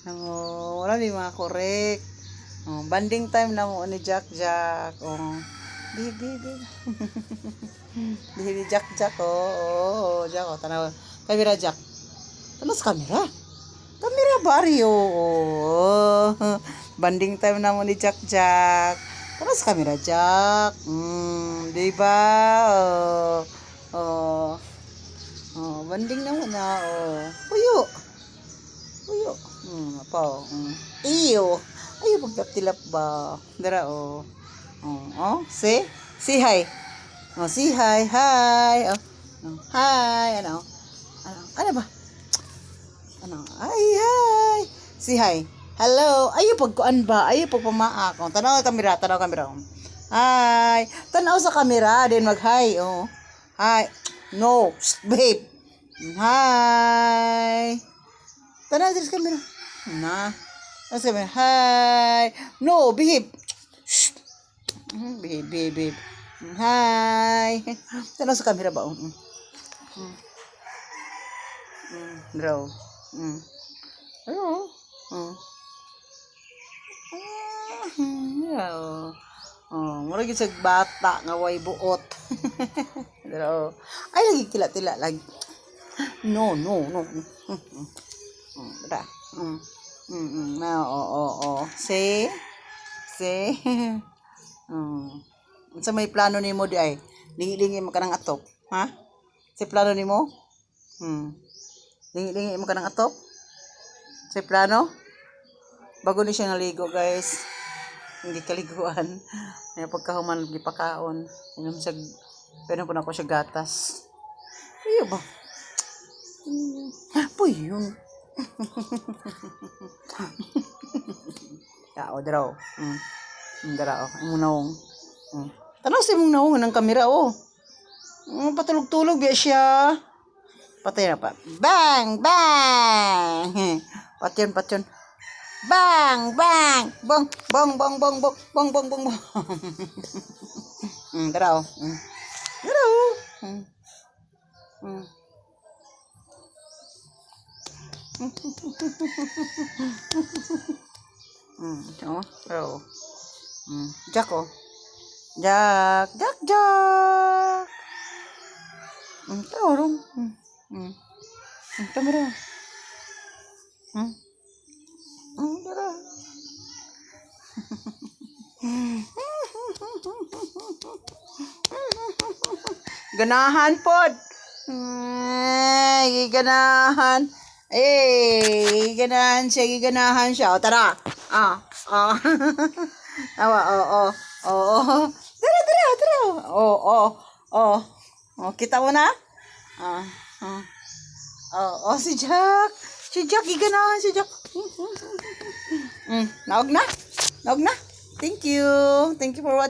Wala may mga korek. Banding time na mo ni Jack Jack. Bibi. Bibi Jack Jack. Jack. Tanaw. Kamera Jack. Tanaw sa kamera. Kamera baryo. Banding time na mo ni Jack Jack. Tanaw sa kamera Jack. Diba? Banding na mo na. Puyo. Apa? Iyo. Ayo pagkaptilap ba? Dara say hi. Say hi. Hi. Hi. Ano ba? Hi. Say hi. Hello. Ayo pagkuan ba? Ayo pagpamaak. Tanaw kamera. Hi. Tanaw sa kamera din mag-hi. Hi. No, babe. Hi. Tanaw sa kamera. Na. Sabi, hi. No, behave. Shh. Behave. Hi. Tanaw sa camera ba? Draw. Mura gyud sa bata nga way buot. Draw. Ay lagi tila lagi. No. Dra. Say. Unsa may plano nimo di ay? Lingi-lingi mo kanang atop, ha? Say plano nimo? Lingi-lingi mo kanang atop? Say plano? Bago ni siya naligo, guys. Hindi kaliguan. Ay pagkahuman gipakaon. Inom siya, pero na ko siya gatas. Iyo ba? Yun. Draw. Dara imong naong. Tanaw sa imong naong ng kamera patulog-tulog biya siya. Patay na pa. Bang. Patyon. Bang. Bong. Dara. Jack. Tawag. Kamera. Dara. Ganahan pod. Ganahan. Giganahan siya. Tara. Awa, Tara. Kita mo na? Si Jack. Giganahan si Jack. Naog na. Thank you for watching.